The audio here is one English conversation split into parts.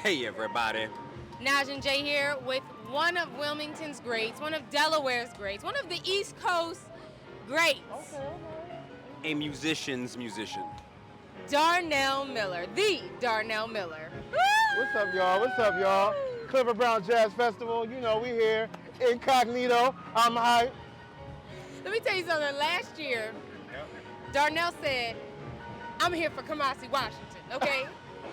Hey everybody. Naj and Jay here with one of Wilmington's greats, one of Delaware's greats, one of the East Coast greats. A musician's musician. Darnell Miller, the Darnell Miller. What's up, y'all? What's up, y'all? Clifford Brown Jazz Festival. You know, we here. Incognito. I'm hype. Let me tell you something. Last year, Darnell said, I'm here for Kamasi, Washington, okay?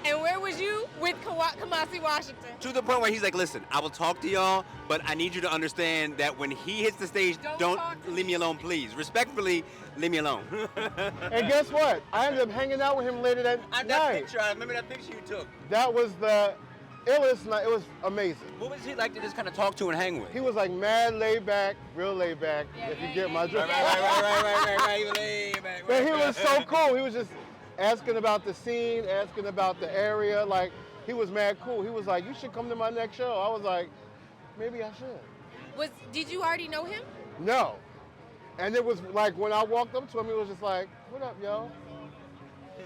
And where was you? With Kamasi, Washington. To the point where he's like, listen, I will talk to y'all, but I need you to understand that when he hits the stage, don't leave me alone, please. Respectfully, leave me alone. And guess what? I ended up hanging out with him later that night. I remember that picture you took. That was the illest night. It was amazing. What was he like to just kind of talk to and hang with? He was like mad laid back, real laid back, if you get my drift. Right. He was laid back. But he was so cool. He was just asking about the scene, asking about the area. Like, he was mad cool. He was like, you should come to my next show. I was like, maybe I should. Did you already know him? No. And it was like, when I walked up to him, he was just like, what up, yo?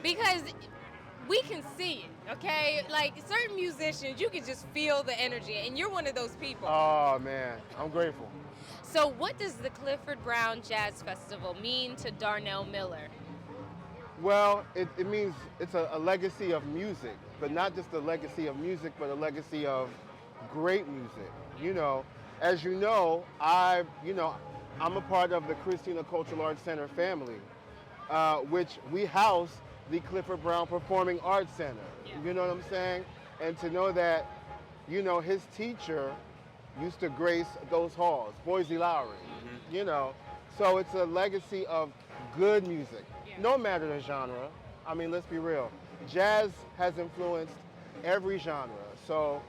Because we can see it, okay? Like, certain musicians, you can just feel the energy, and you're one of those people. Oh, man. I'm grateful. So what does the Clifford Brown Jazz Festival mean to Darnell Miller? Well, it means it's a legacy of music, but not just a legacy of music, but a legacy of great music. You know, as you know, I'm a part of the Christina Cultural Arts Center family, which we house the Clifford Brown Performing Arts Center. Yeah. You know what I'm saying? And to know that, you know, his teacher used to grace those halls, Boise Lowry, you know. So it's a legacy of good music, no matter the genre. I mean, let's be real. Jazz has influenced every genre. So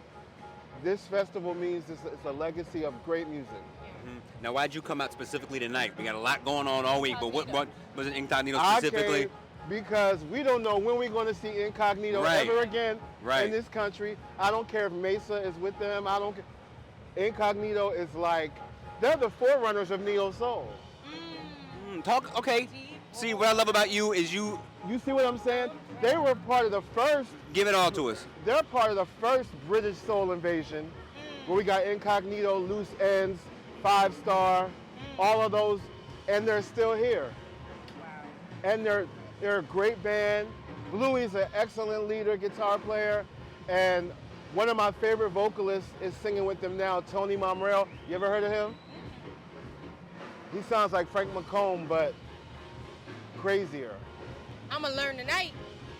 this festival means it's a legacy of great music. Mm-hmm. Now, why'd you come out specifically tonight? We got a lot going on all week, but what was it Incognito specifically? I came because we don't know when we're going to see Incognito ever again in this country. I don't care if Mesa is with them. I don't care. Incognito is like, they're the forerunners of Neo Soul. Okay. See, what I love about you is you see what I'm saying? They were part of the first. Give it all to us. They're part of the first British soul invasion, where we got Incognito, Loose Ends, 5 Star, all of those, and they're still here. Wow. And they're a great band. Bluey's an excellent leader, guitar player, and one of my favorite vocalists is singing with them now, Tony Momrell. You ever heard of him? He sounds like Frank McComb, but crazier. I'm gonna learn tonight.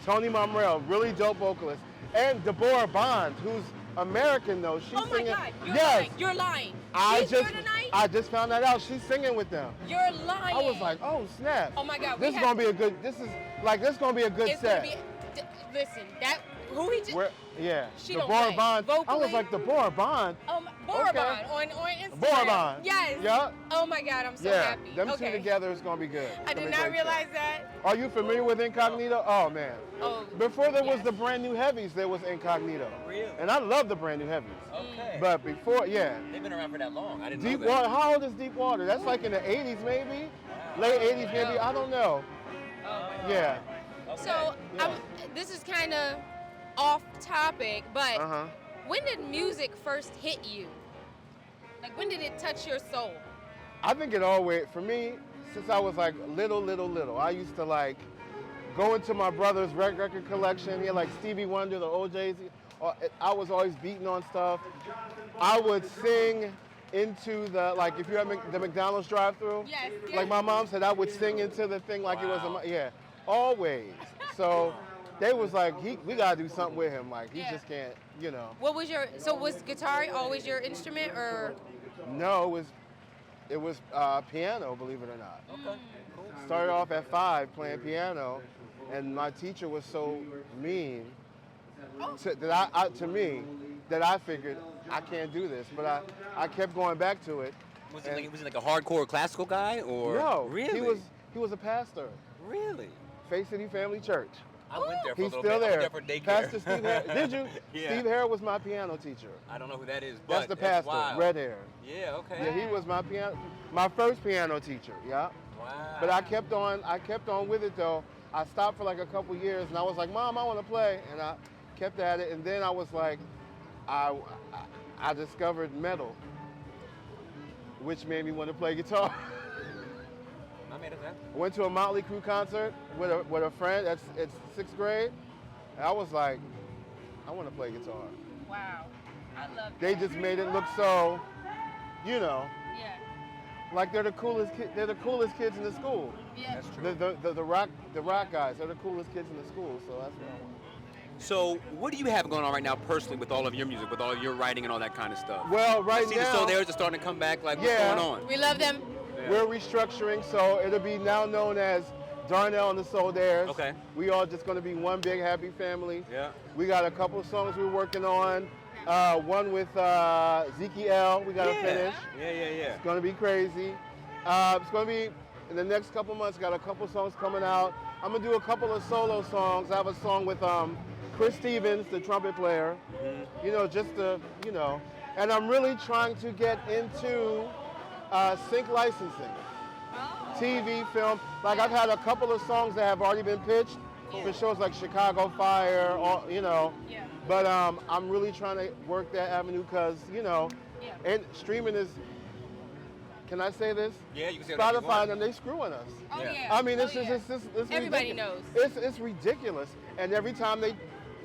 Tony Momrell, really dope vocalist. And Deborah Bond, who's American though. She's singing. God, you're lying. She's here tonight? I just found that out. She's singing with them. You're lying. I was like, oh snap. Oh my God. This is gonna be a good set. Listen, who he just. She Deborah Bond. Vocally? I was like, Deborah Bond. Deborah Bond on Instagram. Deborah Bond. Yes. Yep. Oh my God, I'm so happy. Them two together is gonna be good. I did not realize that. Are you familiar with Incognito? Oh man. Oh. Before there was the Brand New Heavies, there was Incognito. Really? And I love the Brand New Heavies. Okay. But before, They've been around for that long. I didn't know that. Deepwater. How old is Deepwater? That's like in the 80s maybe? Wow. Late 80s maybe? I don't know. Oh. Yeah. Okay. So this is kind of off topic, but when did music first hit you? Like, when did it touch your soul? I think it always, for me, since I was like little, I used to like go into my brother's record collection. He had like Stevie Wonder, the OJs. I was always beating on stuff. I would sing into the, like, if you have the McDonald's drive-thru, yes. Like my mom said, I would sing into the thing like it was always. So they was like, we gotta do something with him. Like, he just can't, you know. Was guitar always your instrument, or? No, it was piano, believe it or not. Okay, cool. Started off at 5 playing piano, and my teacher was so mean to me that I figured I can't do this, but I kept going back to it. Was he like a hardcore classical guy, or? No, really? He was a pastor. Really? Faith City Family Church. I went there for He's a little still bit. there. I went there for daycare. Pastor Steve Hare. Did you? Yeah. Steve Hare was my piano teacher. I don't know who that is, but that's the pastor, wild. red hair. Yeah, okay. Yeah, he was my first piano teacher. Yeah. Wow. But I kept on with it though. I stopped for like a couple years, and I was like, Mom, I want to play, and kept at it, and then I was like, I discovered metal, which made me want to play guitar. I made it there. Went to a Motley Crue concert with a friend. It's 6th grade. And I was like, I want to play guitar. Wow. I love that. They just made it look so, you know, Yeah. like they're the coolest kids in the school. Yeah. That's true. The rock guys, they're the coolest kids in the school. So that's what I want. So, what do you have going on right now personally with all of your music, with all of your writing and all that kind of stuff? Well, right I see now, the So There's are starting to come back. Like, Yeah. what's going on? We love them. we're restructuring, so it'll be now known as Darnell and the Soul Dares. Okay. We all just going to be one big happy family. Yeah. We got a couple of songs we're working on. One with Ezekiel we got to finish. Yeah. It's going to be crazy. It's going to be, in the next couple months, got a couple songs coming out. I'm going to do a couple of solo songs. I have a song with Chris Stevens, the trumpet player. You know, just to, you know. And I'm really trying to get into sync licensing. TV, film. Like I've had a couple of songs that have already been pitched for shows like Chicago Fire, or, you know. Yeah. But I'm really trying to work that avenue because, you know, and streaming is, can I say this? Yeah, you can say whatever you Spotify, want. and they screwing us. Oh Yeah. yeah. I mean, it's Oh, just, yeah. it's Everybody ridiculous. knows. It's ridiculous. And every time they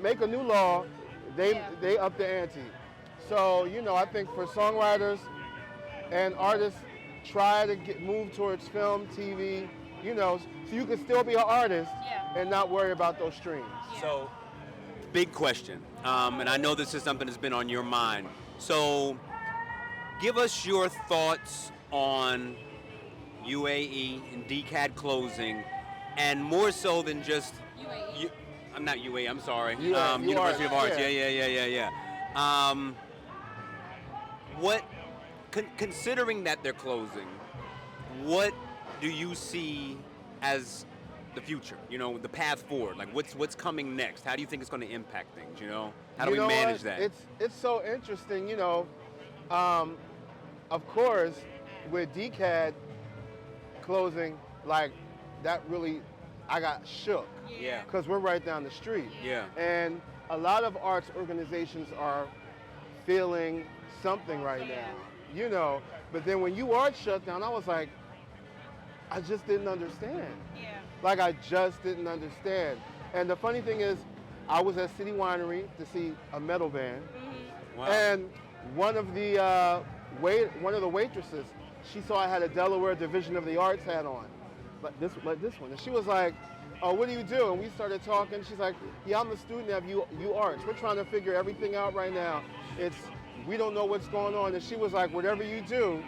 make a new law, they up the ante. So, you know, I think for songwriters and artists, try to move towards film, TV, you know, so you can still be an artist and not worry about those streams. So, big question, and I know this is something that's been on your mind. So, give us your thoughts on UAE and DCAD closing, and more so than just UAE. I'm not UAE. I'm sorry. UAE, University of Arts. yeah. Yeah. What? Considering that they're closing, what do you see as the future? You know, the path forward. Like, what's coming next? How do you think it's going to impact things? You know, how do we manage that? It's so interesting. You know, of course, with DCAD closing, like that really, I got shook. Yeah. Because we're right down the street. Yeah. And a lot of arts organizations are feeling something right now. You know, but then when UART shut down, I was like, I just didn't understand. Yeah. Like, I just didn't understand. And the funny thing is, I was at City Winery to see a metal band, Wow. and one of the waitresses, she saw I had a Delaware Division of the Arts hat on, like this one, and she was like, "Oh, what do you do?" And we started talking. She's like, "Yeah, I'm a student of UArts. We're trying to figure everything out right now. We don't know what's going on." And she was like, "Whatever you do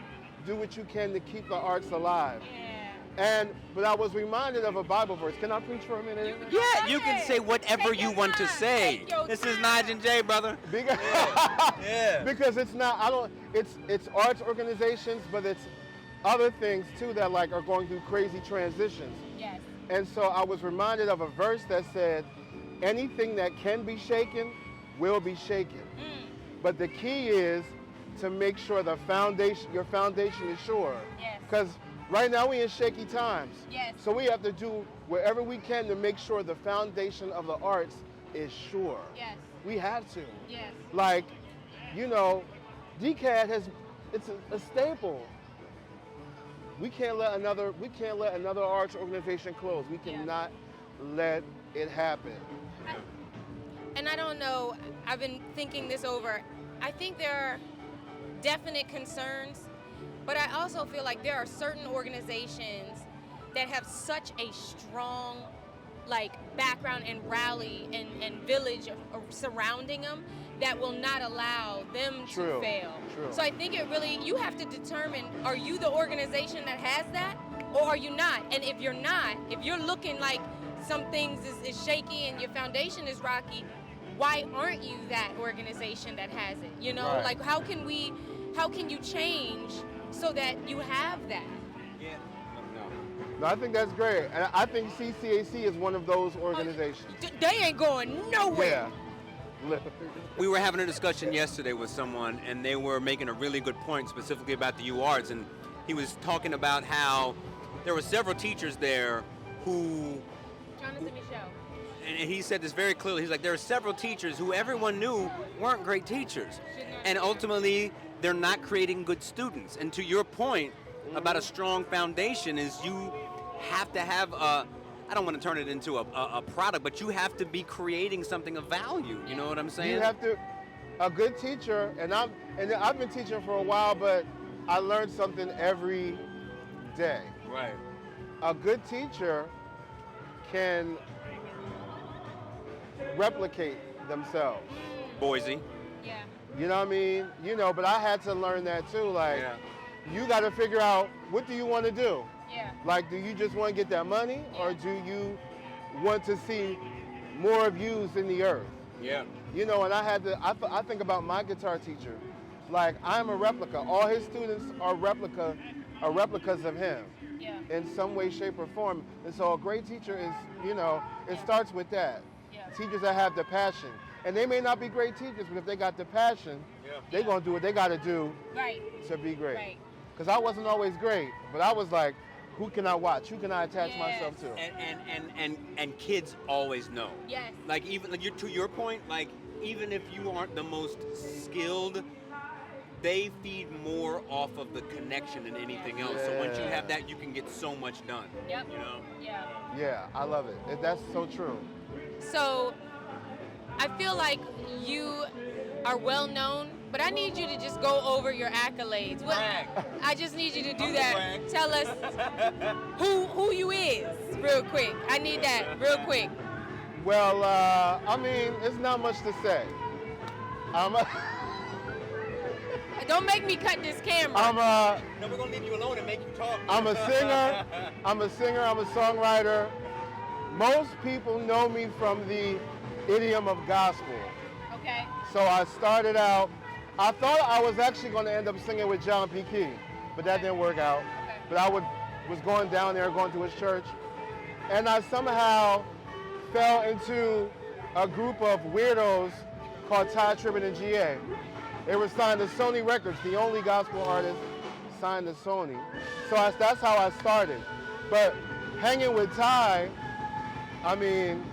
what you can to keep the arts alive." But I was reminded of a Bible verse. Can I preach for a minute? Yeah, you can say whatever Take you your want to time. say. Take your This is time. Nige and Jay, brother. Because, Yeah. because it's not. It's arts organizations, but it's other things too that like are going through crazy transitions. Yes. And so I was reminded of a verse that said, "Anything that can be shaken will be shaken." But the key is to make sure your foundation is sure. Yes. Because right now we're in shaky times. Yes. So we have to do whatever we can to make sure the foundation of the arts is sure. Yes. We have to. Yes. Like, you know, DCAD it's a staple. We can't let another arts organization close. We cannot let it happen. And I don't know, I've been thinking this over. I think there are definite concerns, but I also feel like there are certain organizations that have such a strong background and rally and village surrounding them that will not allow them to fail. True. So I think you have to determine, are you the organization that has that or are you not? And if you're not, if you're looking like some things is shaky and your foundation is rocky, why aren't you that organization that has it? You know, Right. like how can you change so that you have that? Yeah. No, I think that's great. And I think CCAC is one of those organizations. They ain't going nowhere. Yeah. We were having a discussion yesterday with someone, and they were making a really good point specifically about the UArts, and he was talking about how there were several teachers there who, Jonathan Michelle. and he said this very clearly. He's like, there are several teachers who everyone knew weren't great teachers, and ultimately they're not creating good students. And to your point about a strong foundation is you have to have a, I don't want to turn it into a product, but you have to be creating something of value. You know what I'm saying? You have to, a good teacher, and I've been teaching for a while, but I learned something every day. Right. A good teacher can replicate themselves. Boise. Yeah. You know what I mean? You know, but I had to learn that too. Like, you got to figure out, what do you want to do? Yeah. Like, do you just want to get that money, or do you want to see more of yous in the earth? Yeah. You know, and I think about my guitar teacher. Like, I'm a replica. All his students are replicas of him. Yeah. In some way, shape, or form. And so a great teacher is, you know, it starts with that. Yeah. Teachers that have the passion. And they may not be great teachers, but if they got the passion, they're going to do what they got to do to be great. Right. Because I wasn't always great, but I was like, who can I watch? Who can I attach myself to? And kids always know. Yes. Like, even like to your point, like, even if you aren't the most skilled, they feed more off of the connection than anything else. So once you have that, you can get so much done. Yep. You know? Yeah. Yeah, I love it. That's so true. So I feel like you are well known, but I need you to just go over your accolades. I just need you to do that. Tell us who you is real quick. I need that real quick. Well, I mean, it's not much to say. Don't make me cut this camera. No, we're gonna leave you alone and make you talk. I'm a singer. I'm a songwriter. Most people know me from the idiom of gospel. Okay. So I started out, I thought I was actually going to end up singing with John P. Key, but that didn't work out. Okay. But I was going down there, going to his church, and I somehow fell into a group of weirdos called Ty Tribbett and GA. They were signed to Sony Records, the only gospel artist signed to Sony. So that's how I started. But hanging with Ty, I mean,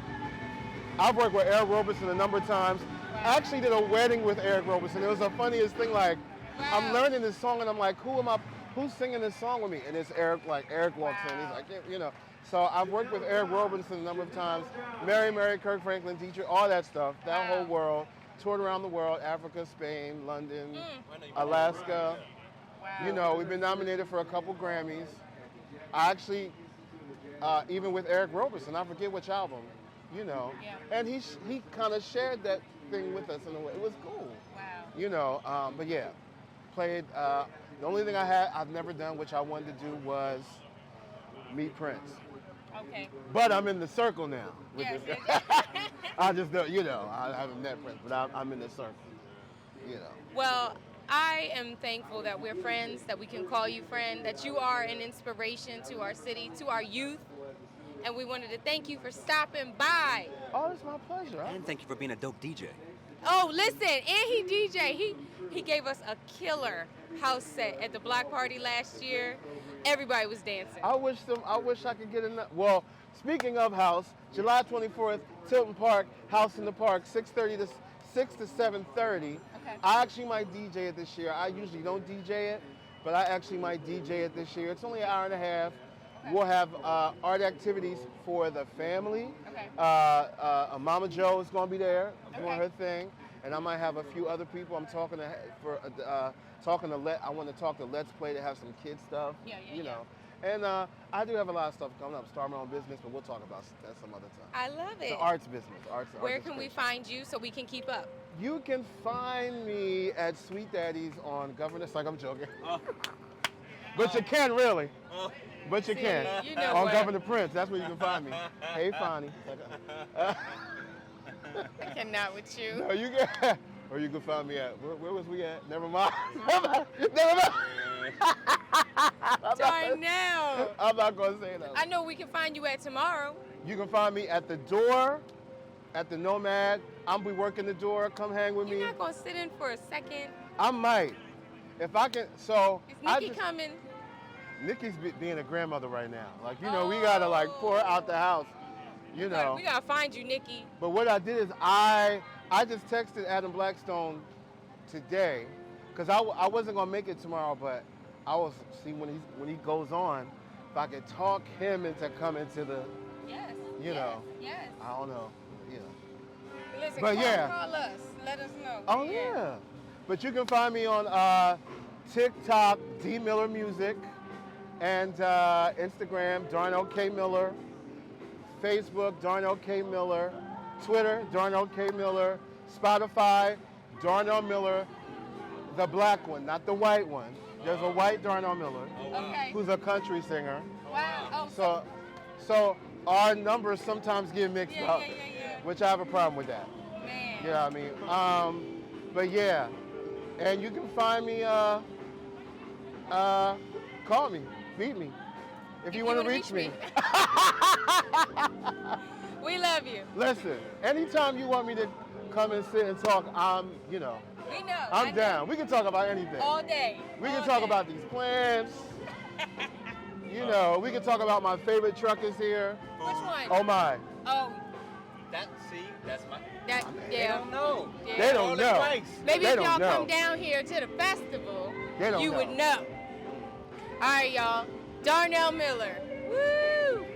I've worked with Eric Roberson a number of times. I actually did a wedding with Eric Roberson. It was the funniest thing. Like, I'm learning this song and I'm like, who's singing this song with me? And it's Eric. Like, Eric walks in. He's like, you know. So I've worked with Eric Roberson a number of times. Mary, Kirk Franklin, Dietrich, all that stuff. That whole world. Toured around the world, Africa, Spain, London, Alaska. Wow. You know, we've been nominated for a couple Grammys. I actually, even with Eric Roberson, I forget which album, you know. Yeah. And he kind of shared that thing with us in a way. It was cool. Wow. You know, but yeah, played, the only thing I've never done, which I wanted to do, was meet Prince. Okay. But I'm in the circle now. With Yes, this yes. I just don't, you know, I haven't met Prince, but I'm in the circle, you know. Well, I am thankful that we're friends, that we can call you friend, that you are an inspiration to our city, to our youth, and we wanted to thank you for stopping by. Oh, it's my pleasure. And thank you for being a dope DJ. Oh, listen, and he DJ. He gave us a killer house set at the block party last year. Everybody was dancing. I wish I could get enough. Well, speaking of house, July 24th, Tilton Park, House in the Park, 6:30 to 6 to 7:30. Okay. I actually might DJ it this year. I usually don't DJ it, but I actually might DJ it this year. It's only an hour and a half. Okay. We'll have art activities for the family. Okay. Mama Jo is going to be there doing her thing, and I might have a few other people. I'm talking to I want to talk to Let's Play to have some kid stuff. You know. And I do have a lot of stuff coming up. Start my own business, but we'll talk about that some other time. I love it. The arts business. Where can we find you so we can keep up? You can find me at Sweet Daddy's on Governor. Like I'm joking. But you can really. But you can. You know on what? Governor Prince. That's where you can find me. Hey, Fonnie. I cannot with you. No, you can. Or you can find me at, where was we at? Never mind. Never mind. Darnell. I'm not going to say that. I know we can find you at tomorrow. You can find me at the door, at the Nomad. I'll be working the door. Come hang with me. You're not going to sit in for a second? I might. If I can, so. Is Nikki coming? Nikki's being a grandmother right now. Like, you know, we got to like pour her out the house. You know. We gotta find you, Nikki. But what I did is I just texted Adam Blackstone today because I wasn't gonna make it tomorrow, but I was see when he goes on, if I could talk him into coming to the, Yes. you know, Yes. I don't know, Listen, But yeah. call us. Let us know. Oh yeah. But you can find me on TikTok, D Miller Music, and Instagram, Darnell K Miller, Facebook, Darnell K Miller, Twitter, Darnell K Miller, Spotify, Darnell Miller, the black one, not the white one. There's a white Darnell Miller, Okay. who's a country singer. Wow. Oh, So our numbers sometimes get mixed up, which I have a problem with that. man. You know what I mean? But yeah, and you can find me, call me, beat me, if you want to wanna reach me. We love you. Listen, anytime you want me to come and sit and talk, We know. I'm down. We can talk about anything. All day. We can talk about these plans. You know, we can talk about my favorite truckers here. Which one? Oh my. Oh, That's my. that. They Yeah. don't know. Yeah. They don't know. Maybe They if don't y'all know. come down here to the festival, They don't you know. would know. All right, y'all. Darnell Miller. Woo!